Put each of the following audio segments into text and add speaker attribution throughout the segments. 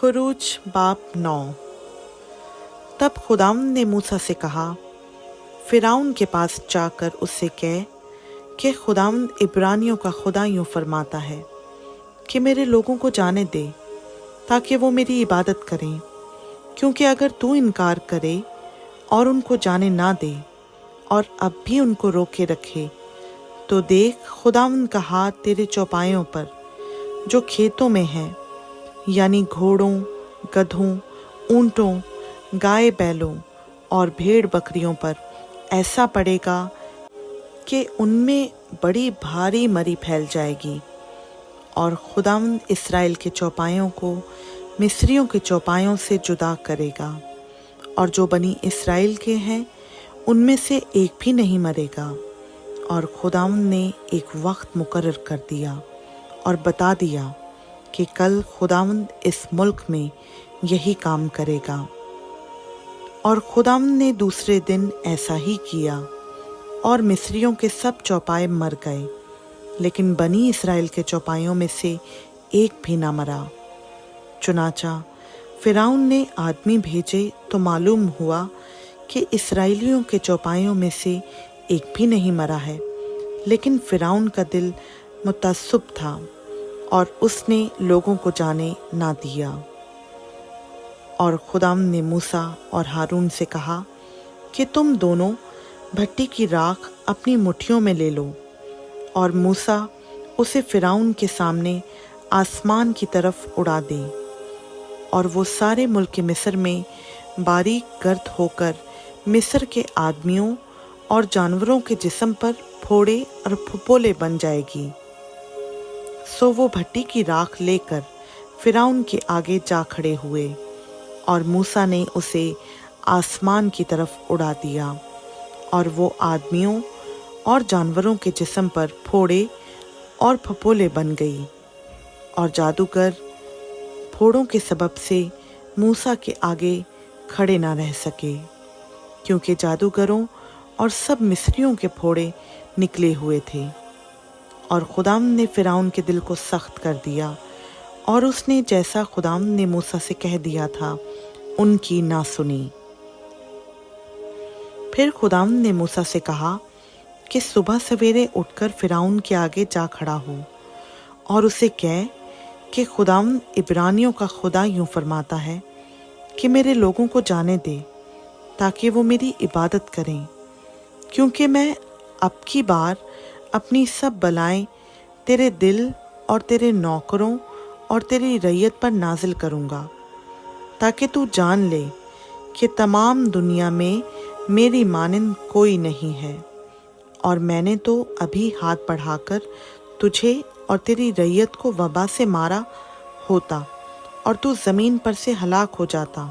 Speaker 1: खुरूज बाब 9। तब खुदावंद ने मूसा से कहा, फिरौन के पास जाकर उससे कह कि खुदावंद इब्रानियों का खुदा यूं फरमाता है कि मेरे लोगों को जाने दे ताकि वो मेरी इबादत करें, क्योंकि अगर तू इनकार करे और उनको जाने ना दे और अब भी उनको रोके रखे, तो देख खुदावंद का हाथ तेरे चौपायों पर जो खेतों में है, यानी घोड़ों, गधों, ऊंटों, गाय बैलों और भेड़ बकरियों पर ऐसा पड़ेगा कि उनमें बड़ी भारी मरी फैल जाएगी। और खुदावंद इस्राएल के चौपायों को मिस्रियों के चौपायों से जुदा करेगा, और जो बनी इस्राएल के हैं उनमें से एक भी नहीं मरेगा। और खुदावंद ने एक वक्त मुकर्रर कर दिया और बता दिया कि कल खुदावंद इस मुल्क में यही काम करेगा। और खुदावंद ने दूसरे दिन ऐसा ही किया, और मिस्रियों के सब चौपाए मर गए, लेकिन बनी इस्राएल के चौपायों में से एक भी ना मरा। चुनाचा फिरौन ने आदमी भेजे तो मालूम हुआ कि इस्राएलियों के चौपायों में से एक भी नहीं मरा है, लेकिन फिरौन का दिल मुतअस्सिब था और उसने लोगों को जाने ना दिया। और खुदावंद ने मूसा और हारून से कहा कि तुम दोनों भट्टी की राख अपनी मुट्ठियों में ले लो। और मूसा उसे फिरौन के सामने आसमान की तरफ उड़ा दे, और वो सारे मुल्क मिस्र में बारीक गर्द होकर मिस्र के आदमियों और जानवरों के जिस्म पर फोड़े और फुपोले बन जाएगी। सो वो भट्टी की राख लेकर फिरौन के आगे जा खड़े हुए, और मूसा ने उसे आसमान की तरफ उड़ा दिया, और वो आदमियों और जानवरों के जिस्म पर फोड़े और फपोले बन गई। और जादूगर फोड़ों के सबब से मूसा के आगे खड़े ना रह सके, क्योंकि जादूगरों और सब मिस्रियों के फोड़े निकले हुए थे। और खुदावंद ने फिरौन के दिल को सख्त कर दिया, और उसने जैसा खुदावंद ने मूसा से कह दिया था उनकी ना सुनी। फिर खुदावंद ने मूसा से कहा कि सुबह सवेरे उठकर फिरौन के आगे जा खड़ा हो, और उसे कह कि खुदावंद इब्रानियों का खुदा यूं फरमाता है कि मेरे लोगों को जाने दे ताकि वो मेरी इबादत करें, क्योंकि मैं अब की बार अपनी सब बलाएं तेरे दिल और तेरे नौकरों और तेरी रैयत पर नाजिल करूँगा, ताकि तू जान ले कि तमाम दुनिया में मेरी मानिंद कोई नहीं है। और मैंने तो अभी हाथ बढ़ाकर तुझे और तेरी रैयत को वबा से मारा होता, और तू ज़मीन पर से हलाक हो जाता,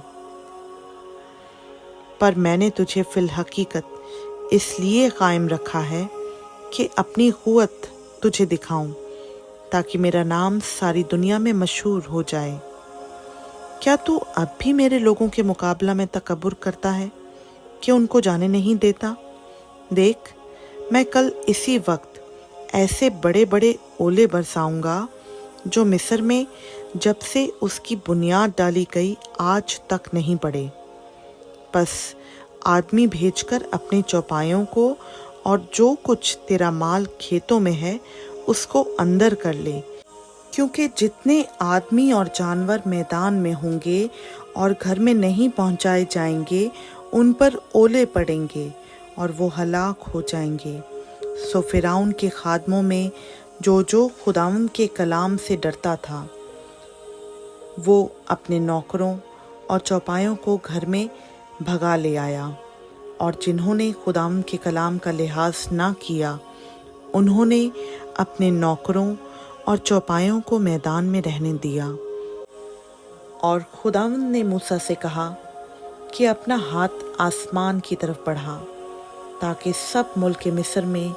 Speaker 1: पर मैंने तुझे फिल हकीकत इसलिए कायम रखा है कि अपनी क़ुव्वत तुझे दिखाऊं, ताकि मेरा नाम सारी दुनिया में मशहूर हो जाए। क्या तू अब भी मेरे लोगों के मुकाबला में तकब्बुर करता है कि उनको जाने नहीं देता? देख, मैं कल इसी वक्त ऐसे बड़े बड़े ओले बरसाऊंगा जो मिस्र में जब से उसकी बुनियाद डाली गई आज तक नहीं पड़े। बस आदमी भेजकर अपने चौपायों को और जो कुछ तेरा माल खेतों में है उसको अंदर कर ले, क्योंकि जितने आदमी और जानवर मैदान में होंगे और घर में नहीं पहुंचाए जाएंगे उन पर ओले पड़ेंगे और वो हलाक हो जाएंगे। सो फिरौन के खादमों में जो खुदावंद के कलाम से डरता था, वो अपने नौकरों और चौपायों को घर में भगा ले आया, और जिन्होंने खुदावंद के कलाम का लिहाज ना किया उन्होंने अपने नौकरों और चौपायों को मैदान में रहने दिया। और खुदावंद ने मूसा से कहा कि अपना हाथ आसमान की तरफ बढ़ा, ताकि सब मुल्क मिस्र में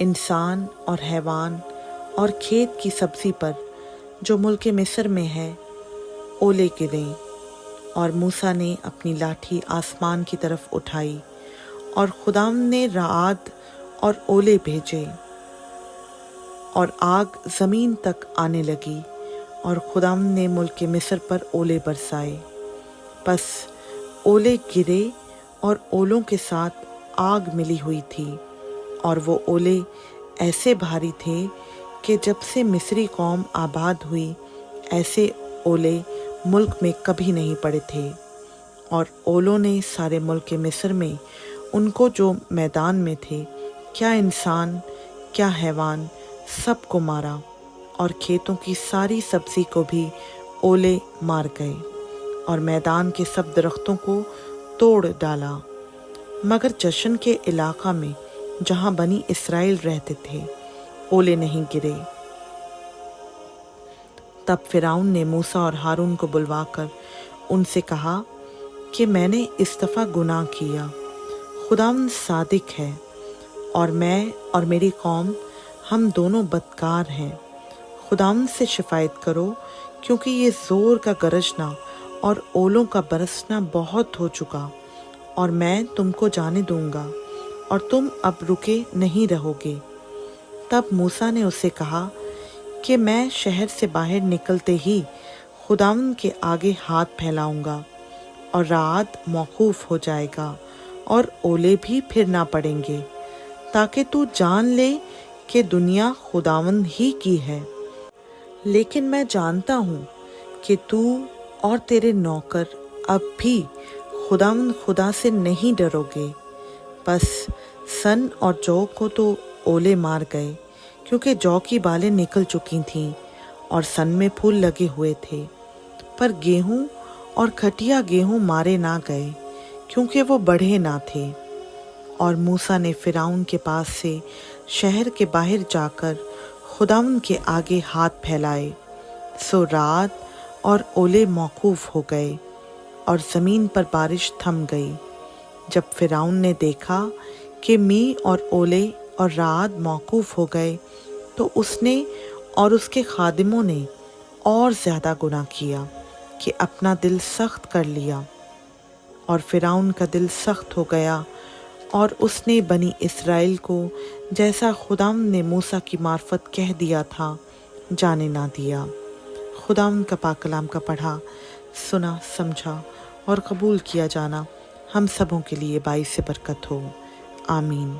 Speaker 1: इंसान और हैवान और खेत की सब्जी पर जो मुल्क मिस्र में है ओले गिरें। और मूसा ने अपनी लाठी आसमान की तरफ उठाई, और खुदावंद ने राआद और ओले भेजे, और आग ज़मीन तक आने लगी, और खुदावंद ने मुल्क मिस्र पर ओले बरसाए। बस ओले गिरे और ओलों के साथ आग मिली हुई थी, और वो ओले ऐसे भारी थे कि जब से मिस्री कौम आबाद हुई ऐसे ओले मुल्क में कभी नहीं पड़े थे। और ओलों ने सारे मुल्क मिस्र में उनको जो मैदान में थे, क्या इंसान क्या हैवान, सबको मारा, और खेतों की सारी सब्जी को भी ओले मार गए, और मैदान के सब दरख्तों को तोड़ डाला। मगर जशन के इलाका में जहाँ बनी इस्राएल रहते थे, ओले नहीं गिरे। तब फिरौन ने मूसा और हारून को बुलवाकर उनसे कहा कि मैंने इस दफ़ा गुनाह किया, खुदावंद सादिक है, और मैं और मेरी कौम हम दोनों बदकार हैं। खुदावंद से शिफायत करो, क्योंकि ये ज़ोर का गरजना और ओलों का बरसना बहुत हो चुका, और मैं तुमको जाने दूंगा और तुम अब रुके नहीं रहोगे। तब मूसा ने उसे कहा कि मैं शहर से बाहर निकलते ही खुदावंद के आगे हाथ फैलाऊंगा, और रात मौकूफ़ हो जाएगा और ओले भी फिर ना पड़ेंगे, ताकि तू जान ले कि दुनिया खुदावंद ही की है। लेकिन मैं जानता हूँ कि तू और तेरे नौकर अब भी खुदावंद खुदा से नहीं डरोगे। बस सन और जौ को तो ओले मार गए, क्योंकि जौ की बालें निकल चुकी थीं और सन में फूल लगे हुए थे, पर गेहूं और खटिया गेहूं मारे ना गए, क्योंकि वो बढ़े ना थे। और मूसा ने फिरौन के पास से शहर के बाहर जाकर खुदावंद के आगे हाथ फैलाए। सो रात और ओले मौकूफ़ हो गए और ज़मीन पर बारिश थम गई। जब फिरौन ने देखा कि मींह और ओले और रात मौकूफ़ हो गए, तो उसने और उसके खादिमों ने और ज़्यादा गुनाह किया कि अपना दिल सख्त कर लिया। और फिरौन का दिल सख्त हो गया, और उसने बनी इस्राएल को जैसा खुदावंद ने मूसा की मार्फत कह दिया था जाने ना दिया। खुदावंद का पाक कलाम का पढ़ा, सुना, समझा और कबूल किया जाना हम सबों के लिए बाइस बरकत हो। आमीन।